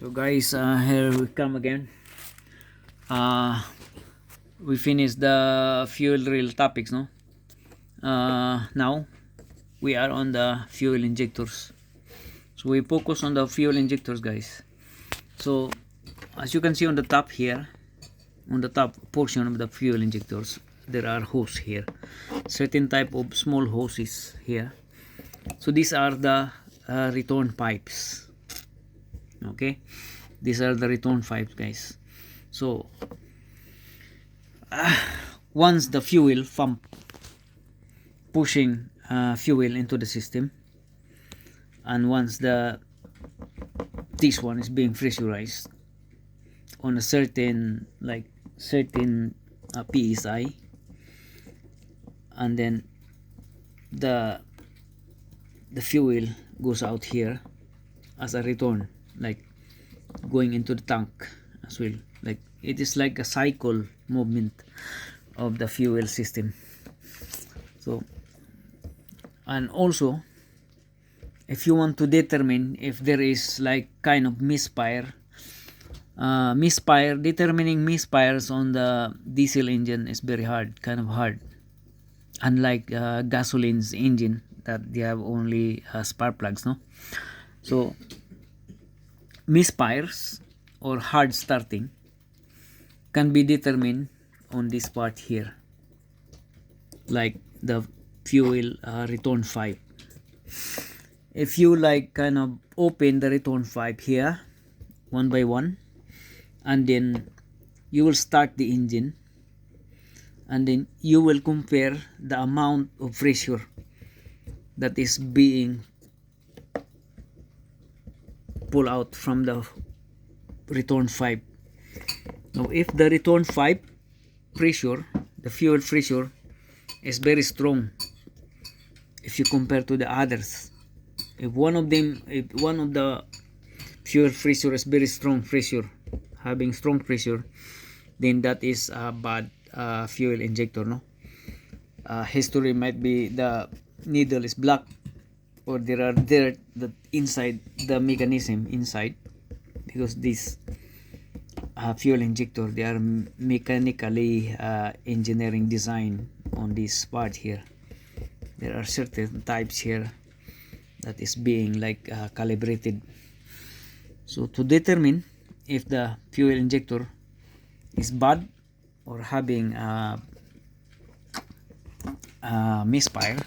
So guys, here we come again. uh, we finished the fuel rail topics, no? Now we are on the fuel injectors. So we focus on the fuel injectors, guys. So as you can see on the top here, on the top portion of the fuel injectors, there are hoses here, certain type of small hoses here. So these are the return pipes. Okay, these are the return pipes, guys. So once the fuel pump pushing fuel into the system, and once this one is being pressurized on a certain psi, and then the fuel goes out here as a return, like going into the tank as well. Like it is like a cycle movement of the fuel system. So, and also if you want to determine if there is like kind of misfire, determining misfires on the diesel engine is very hard, kind of hard, unlike gasoline's engine that they have only spark plugs, no? So misfires or hard starting can be determined on this part here, like the fuel return pipe. If you like kind of open the return pipe here one by one, and then you will start the engine, and then you will compare the amount of pressure that is being pulled out from the return pipe. Now if the return pipe pressure, the fuel pressure, is very strong, if you compare to the others, if one of the fuel pressure is very strong pressure, having strong pressure, then that is a bad fuel injector, no? History might be the needle is black, or there are dirt that inside the mechanism inside, because this fuel injector, they are mechanically engineering design on this part here. There are certain types here that is being like calibrated. So to determine if the fuel injector is bad or having misfire,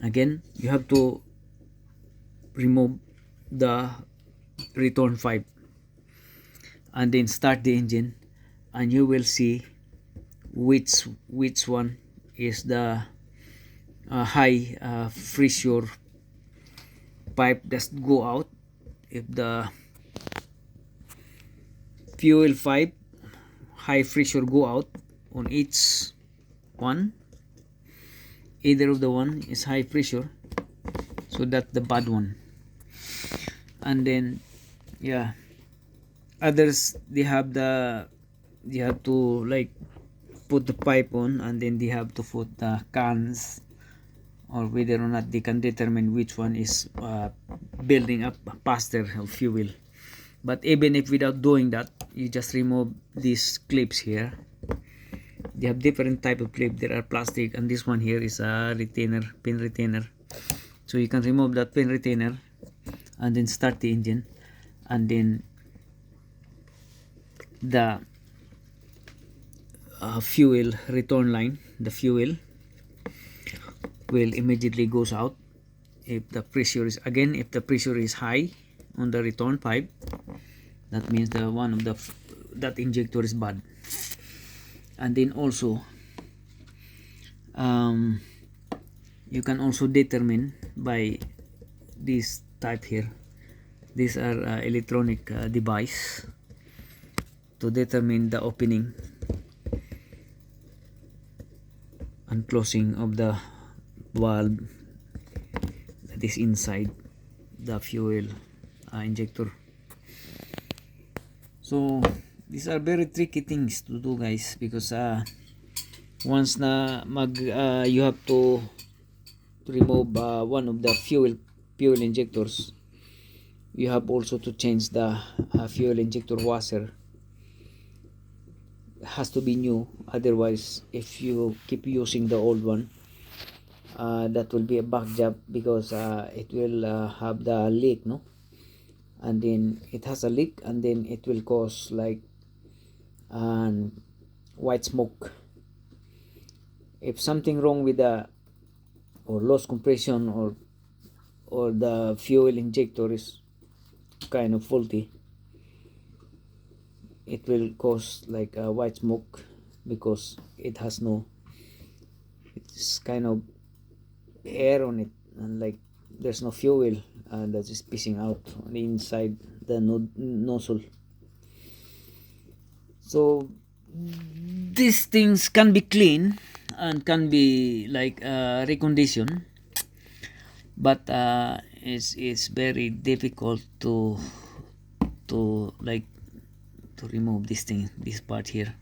again you have to remove the return pipe and then start the engine, and you will see which one is the high pressure pipe that go out. If the fuel pipe high pressure go out on each one, either of the one is high pressure, so that's the bad one. And then yeah, others they have to like put the pipe on, and then they have to put the cans, or whether or not they can determine which one is building up faster of fuel. But even if without doing that, you just remove these clips here. They have different type of clip. There are plastic, and this one here is a retainer, pin retainer. So you can remove that pin retainer and then start the engine, and then the fuel return line, the fuel will immediately goes out. If the pressure is high on the return pipe, that means that injector is bad. And then also you can also determine by this type here. These are electronic device to determine the opening and closing of the valve that is inside the fuel injector. So these are very tricky things to do, guys, because once na you have to remove one of the fuel injectors, you have also to change the fuel injector washer. It has to be new, otherwise if you keep using the old one, that will be a back job, because it will have the leak, no, and then it has a leak, and then it will cause like white smoke. If something wrong with the or lost compression, or the fuel injector is kind of faulty, it will cause like a white smoke, because it has no, it's kind of air on it, and like there's no fuel that is pissing out on the inside the nozzle. So these things can be clean and can be like reconditioned, but it's very difficult to like to remove this thing, this part here.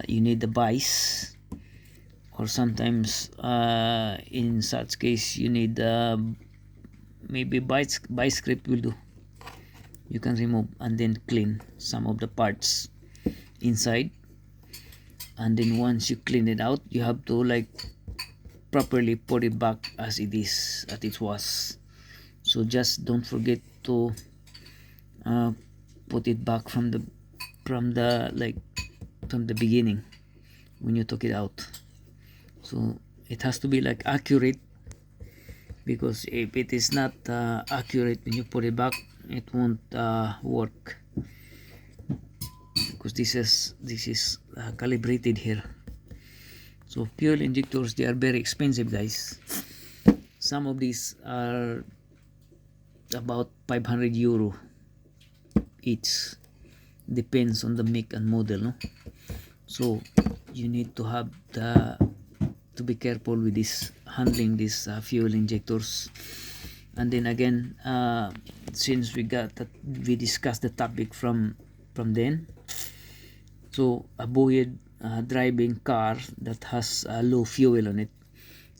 You need the vice, or sometimes in such case you need maybe vice grip will do. You can remove and then clean some of the parts inside, and then once you clean it out, you have to like properly put it back as it is, as it was. So just don't forget to put it back from the beginning when you took it out. So it has to be like accurate, because if it is not accurate when you put it back, it won't work, because this is calibrated here. So fuel injectors, they are very expensive, guys. Some of these are about 500 euro each, depends on the make and model, no? So you need to have to be careful with this, handling these fuel injectors. And then again, since we discussed the topic from then, so avoid driving car that has low fuel on it.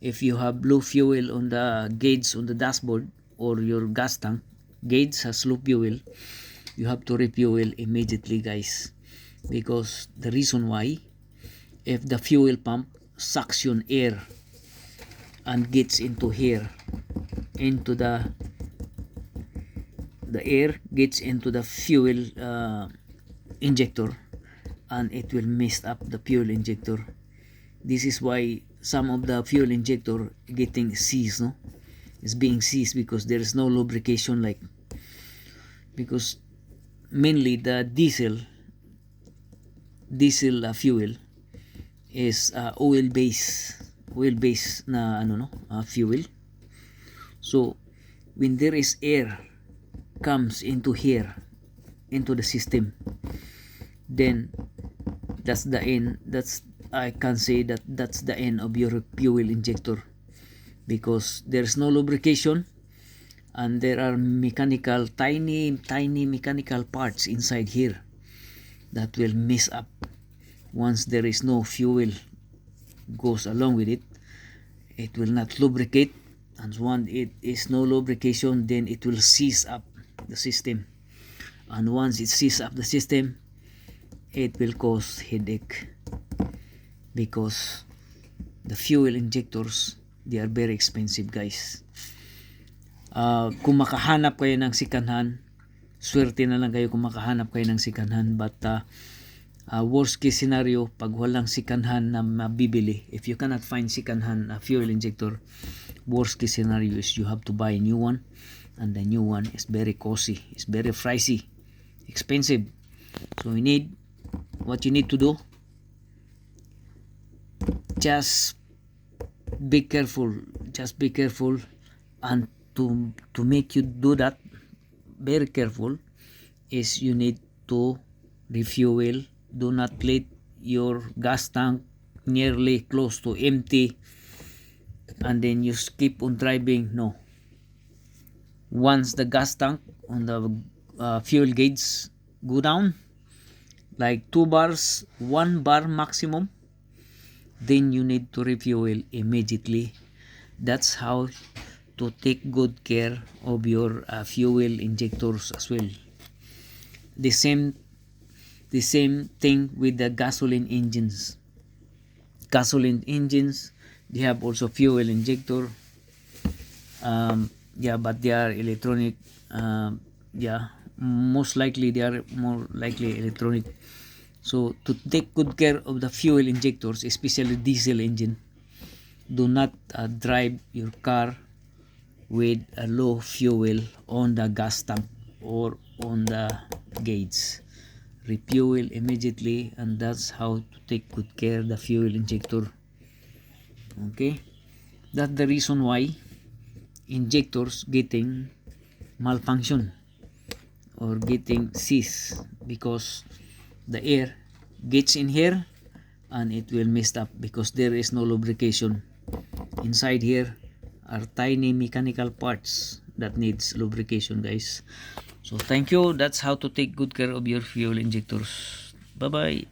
If you have low fuel on the gauge on the dashboard, or your gas tank gauge has low fuel, you have to refuel immediately, guys, because the reason why, if the fuel pump suction air and gets into here, into the air gets into the fuel injector, and it will mess up the fuel injector. This is why some of the fuel injector getting seized, no, is being seized, because there is no lubrication, like, because mainly the diesel fuel is oil base na fuel. So when there is air comes into here, into the system, then that's the end. I can say that's the end of your fuel injector, because there's no lubrication, and there are tiny mechanical parts inside here that will mess up. Once there is no fuel goes along with it, it will not lubricate, and once it is no lubrication, then it will seize up the system, and once it seizes up the system, it will cause headache, because the fuel injectors, they are very expensive, guys. Kung makahanap kayo ng second hand, swerte na lang kayo kung makahanap kayo ng second hand. But worst case scenario, pag walang second hand na mabibili, if you cannot find second hand fuel injector, worst case scenario is you have to buy a new one, and the new one is very costly, it's very pricey, expensive. So what you need to do, just be careful, and to make you do that very careful, is you need to refuel. Do not let your gas tank nearly close to empty, and then you keep on driving. No, once the gas tank on the fuel gauge go down like 2 bars, 1 bar maximum, then you need to refuel immediately. That's how to take good care of your fuel injectors as well. The same thing with the gasoline engines. Gasoline engines, they have also fuel injector. Yeah, but they are electronic. Yeah, most likely they are more likely electronic. So to take good care of the fuel injectors, especially diesel engine, do not drive your car with a low fuel on the gas tank or on the gauge. Refuel immediately, and that's how to take good care of the fuel injector. Okay, that's the reason why injectors getting malfunction or getting seized, because the air gets in here and it will mess up because there is no lubrication. Inside here are tiny mechanical parts that needs lubrication, guys. So thank you. That's how to take good care of your fuel injectors. Bye bye.